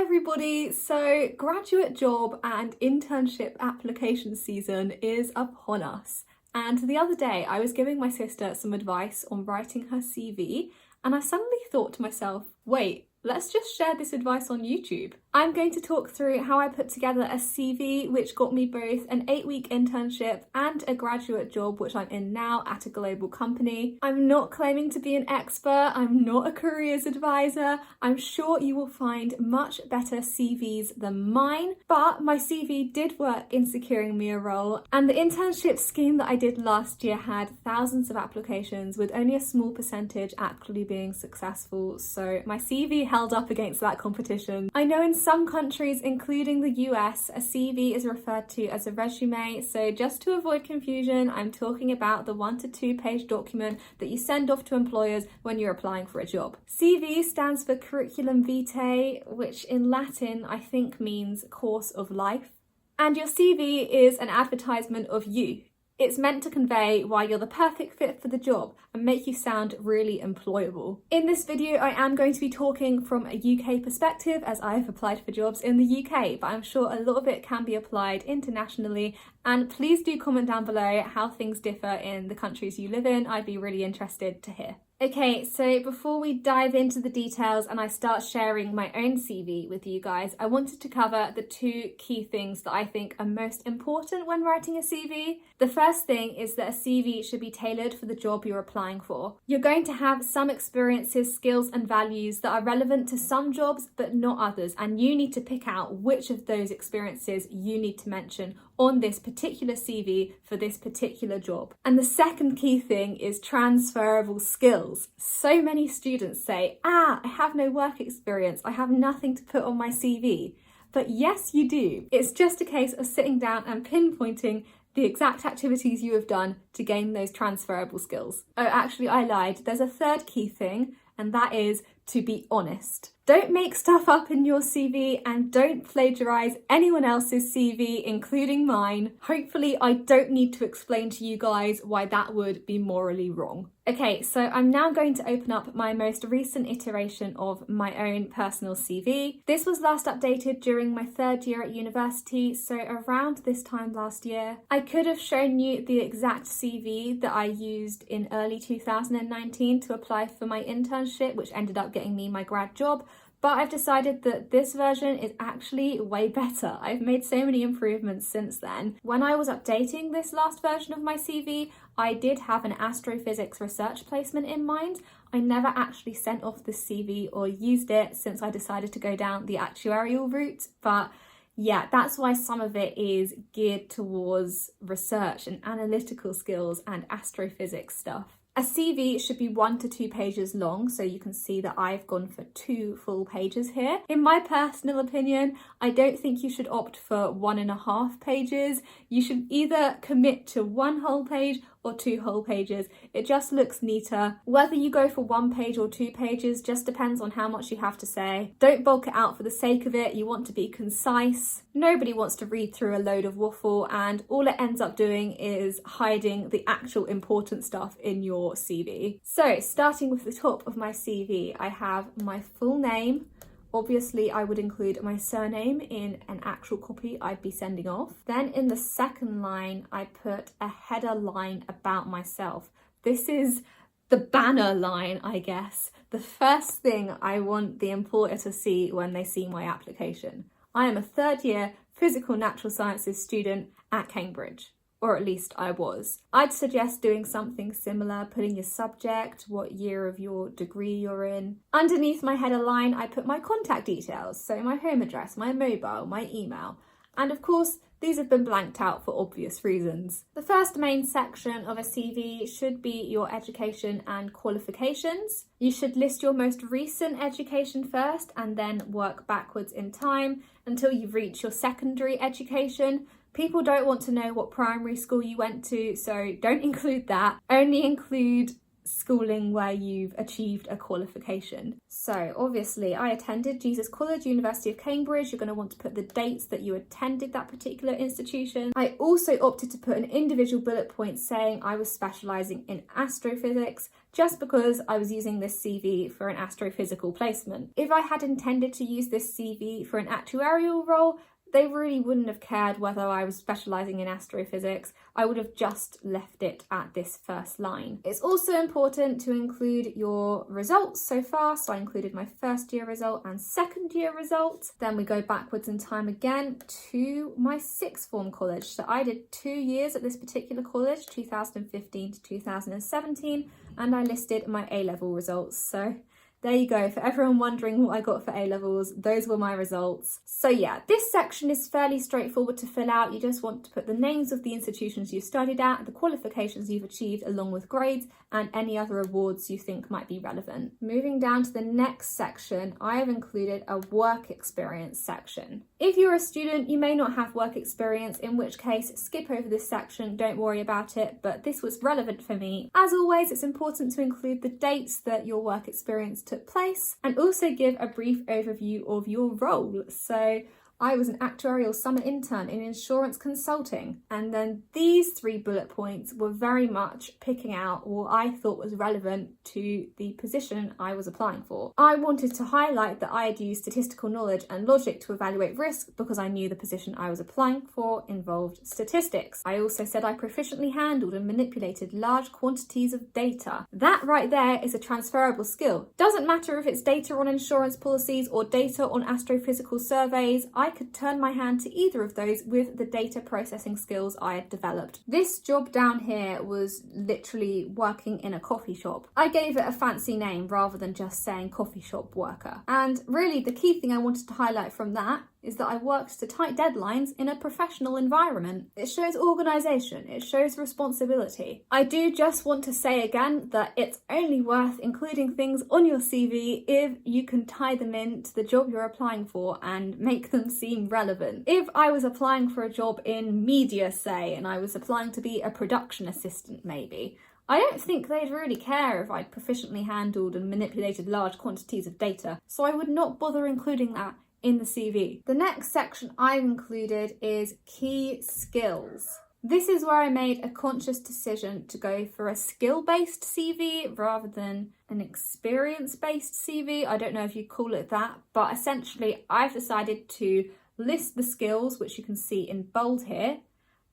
everybody! So graduate job and internship application season is upon us. And the other day I was giving my sister some advice on writing her CV and I suddenly thought to myself, wait, let's just share this advice on YouTube. I'm going to talk through how I put together a CV which got me both an 8-week internship and a graduate job, which I'm in now at a global company. I'm not claiming to be an expert, I'm not a careers advisor. I'm sure you will find much better CVs than mine, but my CV did work in securing me a role, and the internship scheme that I did last year had thousands of applications with only a small percentage actually being successful, so my CV held up against that competition. I know in some countries, including the US, a CV is referred to as a resume, so just to avoid confusion, I'm talking about the 1 to 2 page document that you send off to employers when you're applying for a job. CV stands for Curriculum Vitae, which in Latin I think means course of life. And your CV is an advertisement of you. It's meant to convey why you're the perfect fit for the job and make you sound really employable. In this video, I am going to be talking from a UK perspective as I have applied for jobs in the UK, but I'm sure a lot of it can be applied internationally. And please do comment down below how things differ in the countries you live in. I'd be really interested to hear. Okay, so before we dive into the details and I start sharing my own CV with you guys, I wanted to cover the 2 key things that I think are most important when writing a CV. The first thing is that a CV should be tailored for the job you're applying for. You're going to have some experiences, skills and values that are relevant to some jobs but not others, and you need to pick out which of those experiences you need to mention on this particular CV for this particular job. And the second key thing is transferable skills. So many students say, I have no work experience, I have nothing to put on my CV. But yes, you do. It's just a case of sitting down and pinpointing the exact activities you have done to gain those transferable skills. Oh, actually, I lied. There's a third key thing, and that is to be honest. Don't make stuff up in your CV and don't plagiarize anyone else's CV, including mine. Hopefully, I don't need to explain to you guys why that would be morally wrong. Okay, so I'm now going to open up my most recent iteration of my own personal CV. This was last updated during my 3rd year at university, so around this time last year. I could have shown you the exact CV that I used in early 2019 to apply for my internship, which ended up getting me my grad job, but I've decided that this version is actually way better. I've made so many improvements since then. When I was updating this last version of my CV, I did have an Astrophysics research placement in mind. I never actually sent off this CV or used it since I decided to go down the actuarial route, but yeah, that's why some of it is geared towards research and analytical skills and astrophysics stuff. A CV should be 1 to 2 pages long, so you can see that I've gone for 2 full pages here. In my personal opinion, I don't think you should opt for 1.5 pages. You should either commit to 1 whole page or 2 whole pages. It just looks neater. Whether you go for 1 page or 2 pages just depends on how much you have to say. Don't bulk it out for the sake of it. You want to be concise. Nobody wants to read through a load of waffle, and all it ends up doing is hiding the actual important stuff in your CV. So starting with the top of my CV, I have my full name. Obviously, I would include my surname in an actual copy I'd be sending off. Then in the second line, I put a header line about myself. This is the banner line, I guess. The first thing I want the employer to see when they see my application. I am a 3rd year physical natural sciences student at Cambridge. Or at least I was. I'd suggest doing something similar, putting your subject, what year of your degree you're in. Underneath my header line, I put my contact details, so my home address, my mobile, my email. And of course, these have been blanked out for obvious reasons. The first main section of a CV should be your education and qualifications. You should list your most recent education first and then work backwards in time until you reach your secondary education. People don't want to know what primary school you went to, so don't include that. Only include schooling where you've achieved a qualification. So obviously I attended Jesus College, University of Cambridge. You're going to want to put the dates that you attended that particular institution. I also opted to put an individual bullet point saying I was specialising in astrophysics. just because I was using this CV for an astrophysical placement. If I had intended to use this CV for an actuarial role, they really wouldn't have cared whether I was specialising in astrophysics. I would have just left it at this first line. It's also important to include your results so far. So I included my first year result and second year result. Then we go backwards in time again to my sixth form college. So I did 2 years at this particular college, 2015 to 2017, and I listed my A-level results. So there you go. For everyone wondering what I got for A-levels, those were my results. So yeah, this section is fairly straightforward to fill out. You just want to put the names of the institutions you studied at, the qualifications you've achieved along with grades, and any other awards you think might be relevant. Moving down to the next section, I have included a work experience section. If you're a student, you may not have work experience, in which case skip over this section, don't worry about it, but this was relevant for me. As always, it's important to include the dates that your work experience took place and also give a brief overview of your role. So I was an actuarial summer intern in insurance consulting, and then these 3 bullet points were very much picking out what I thought was relevant to the position I was applying for. I wanted to highlight that I had used statistical knowledge and logic to evaluate risk because I knew the position I was applying for involved statistics. I also said I proficiently handled and manipulated large quantities of data. That right there is a transferable skill. Doesn't matter if it's data on insurance policies or data on astrophysical surveys, I could turn my hand to either of those with the data processing skills I had developed. This job down here was literally working in a coffee shop. I gave it a fancy name rather than just saying coffee shop worker. And really the key thing I wanted to highlight from that is that I worked to tight deadlines in a professional environment. It shows organisation, it shows responsibility. I do just want to say again that it's only worth including things on your CV if you can tie them in to the job you're applying for and make them seem relevant. If I was applying for a job in media, say, and I was applying to be a production assistant maybe, I don't think they'd really care if I'd proficiently handled and manipulated large quantities of data, so I would not bother including that in the CV. The next section I've included is key skills. This is where I made a conscious decision to go for a skill-based CV rather than an experience-based CV. I don't know if you call it that, but essentially I've decided to list the skills, which you can see in bold here,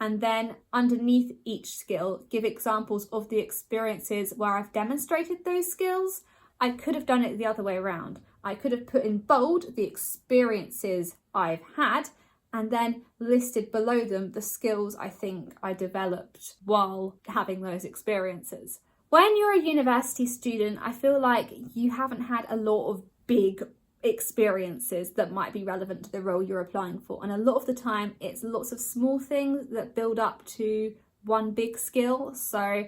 and then underneath each skill give examples of the experiences where I've demonstrated those skills. I could have done it the other way around. I could have put in bold the experiences I've had and then listed below them the skills I think I developed while having those experiences. When you're a university student, I feel like you haven't had a lot of big experiences that might be relevant to the role you're applying for. And a lot of the time it's lots of small things that build up to one big skill. So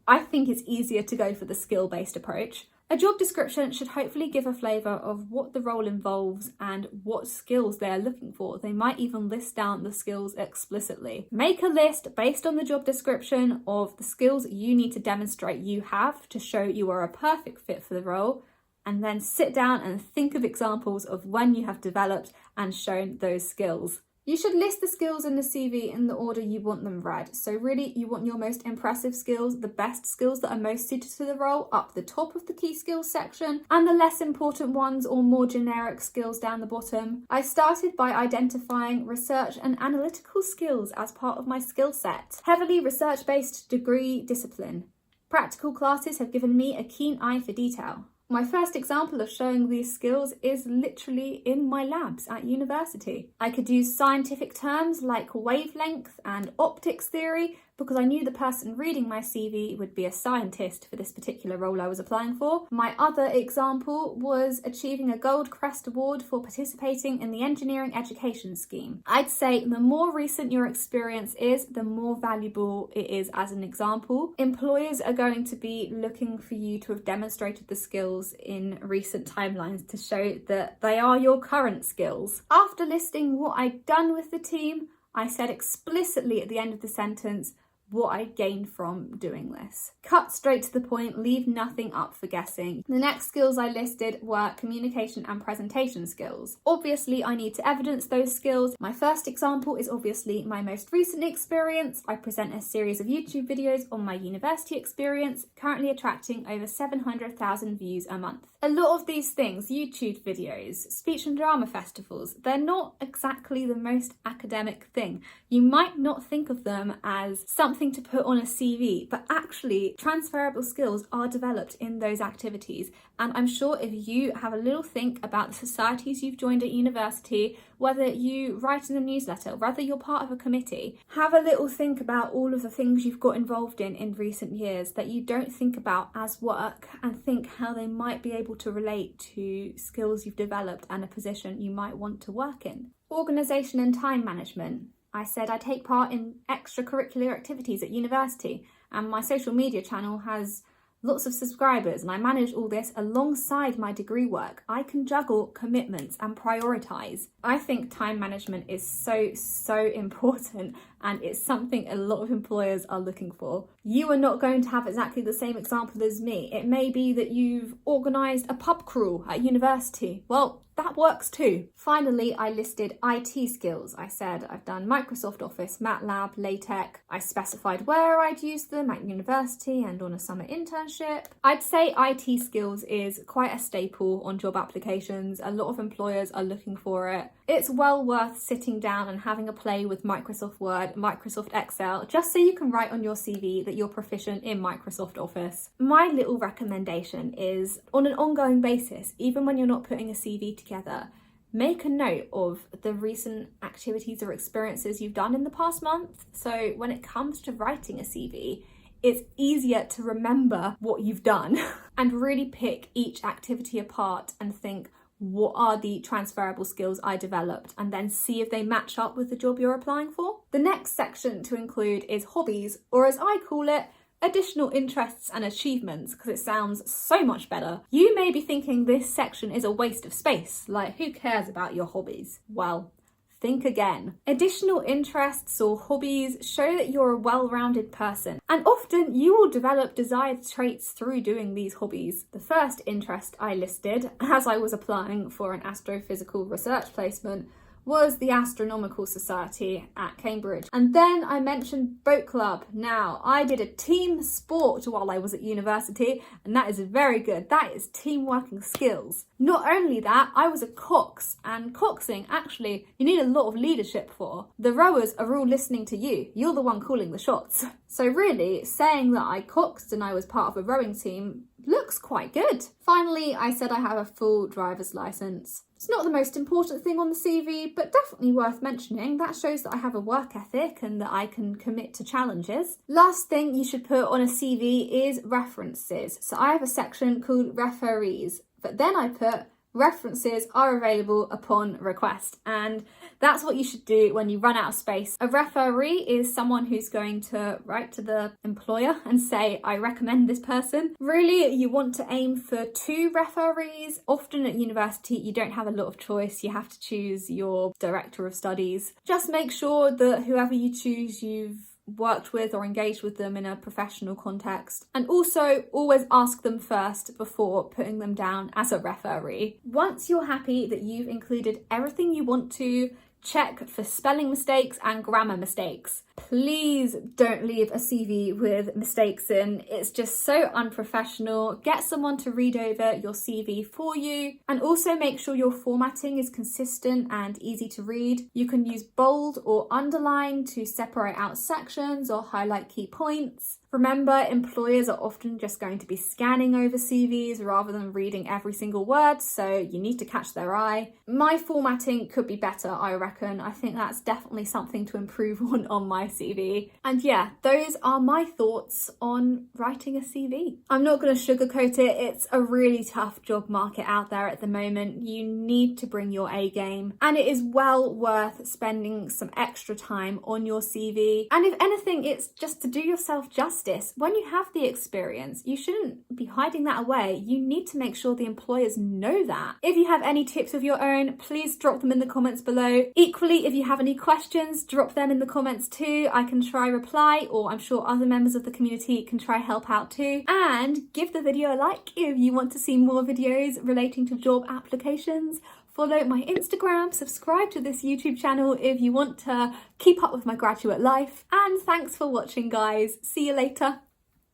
I think it's easier to go for the skill-based approach. A job description should hopefully give a flavour of what the role involves and what skills they're looking for. They might even list down the skills explicitly. Make a list based on the job description of the skills you need to demonstrate you have to show you are a perfect fit for the role, and then sit down and think of examples of when you have developed and shown those skills. You should list the skills in the CV in the order you want them read. So really, you want your most impressive skills, the best skills that are most suited to the role up the top of the key skills section, and the less important ones or more generic skills down the bottom. I started by identifying research and analytical skills as part of my skill set. Heavily research-based degree discipline. Practical classes have given me a keen eye for detail. My first example of showing these skills is literally in my labs at university. I could use scientific terms like wavelength and optics theory because I knew the person reading my CV would be a scientist for this particular role I was applying for. My other example was achieving a Gold Crest Award for participating in the engineering education scheme. I'd say the more recent your experience is, the more valuable it is as an example. Employers are going to be looking for you to have demonstrated the skills in recent timelines to show that they are your current skills. After listing what I'd done with the team, I said explicitly at the end of the sentence what I gained from doing this. Cut straight to the point, leave nothing up for guessing. The next skills I listed were communication and presentation skills. Obviously, I need to evidence those skills. My first example is obviously my most recent experience. I present a series of YouTube videos on my university experience, currently attracting over 700,000 views a month. A lot of these things, YouTube videos, speech and drama festivals, they're not exactly the most academic thing. You might not think of them as something to put on a CV, but actually transferable skills are developed in those activities. And I'm sure if you have a little think about the societies you've joined at university, whether you write in a newsletter, whether you're part of a committee, have a little think about all of the things you've got involved in recent years that you don't think about as work, and think how they might be able to relate to skills you've developed and a position you might want to work in. Organisation and time management. I said I take part in extracurricular activities at university, and my social media channel has lots of subscribers, and I manage all this alongside my degree work. I can juggle commitments and prioritise. I think time management is so important, and it's something a lot of employers are looking for. You are not going to have exactly the same example as me. It may be that you've organised a pub crawl at university. Well, that works too. Finally, I listed IT skills. I said I've done Microsoft Office, MATLAB, LaTeX. I specified where I'd used them at university and on a summer internship. I'd say IT skills is quite a staple on job applications. A lot of employers are looking for it. It's well worth sitting down and having a play with Microsoft Word, Microsoft Excel, just so you can write on your CV that you're proficient in Microsoft Office. My little recommendation is, on an ongoing basis, even when you're not putting a CV together, make a note of the recent activities or experiences you've done in the past month. So when it comes to writing a CV, it's easier to remember what you've done and really pick each activity apart and think, what are the transferable skills I developed, and then see if they match up with the job you're applying for. The next section to include is hobbies, or as I call it, additional interests and achievements, because it sounds so much better. You may be thinking this section is a waste of space, like who cares about your hobbies? Well, think again. Additional interests or hobbies show that you're a well-rounded person, and often you will develop desired traits through doing these hobbies. The first interest I listed, as I was applying for an astrophysical research placement, was the Astronomical Society at Cambridge. And then I mentioned boat club. Now, I did a team sport while I was at university, and that is very good. That is team working skills. Not only that, I was a cox, and coxing, actually, you need a lot of leadership for. The rowers are all listening to you. You're the one calling the shots. So really, saying that I coxed and I was part of a rowing team looks quite good. Finally, I said I have a full driver's license. It's not the most important thing on the CV, but definitely worth mentioning. That shows that I have a work ethic and that I can commit to challenges. Last thing you should put on a CV is references. So I have a section called referees, but then I put references are available upon request, and that's what you should do when you run out of space. A referee is someone who's going to write to the employer and say, I recommend this person. Really, you want to aim for 2 referees. Often at university, you don't have a lot of choice. You have to choose your director of studies. Just make sure that whoever you choose, you've worked with or engaged with them in a professional context, and also always ask them first before putting them down as a referee. Once you're happy that you've included everything you want to, check for spelling mistakes and grammar mistakes. Please don't leave a CV with mistakes in. It's just so unprofessional. Get someone to read over your CV for you, and also make sure your formatting is consistent and easy to read. You can use bold or underline to separate out sections or highlight key points. Remember, employers are often just going to be scanning over CVs rather than reading every single word, so you need to catch their eye. My formatting could be better, I reckon. I think that's definitely something to improve on my CV. And yeah, those are my thoughts on writing a CV. I'm not going to sugarcoat it. It's a really tough job market out there at the moment. You need to bring your A game, and it is well worth spending some extra time on your CV. And if anything, it's just to do yourself justice. justice. When you have the experience, you shouldn't be hiding that away. You need to make sure the employers know that. If you have any tips of your own, please drop them in the comments below. Equally, if you have any questions, drop them in the comments too. I can try reply, or I'm sure other members of the community can try help out too. And give the video a like if you want to see more videos relating to job applications. Follow my Instagram, subscribe to this YouTube channel if you want to keep up with my graduate life. And thanks for watching, guys. See you later.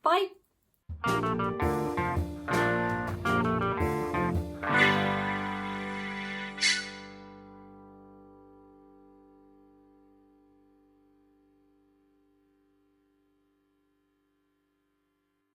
Bye.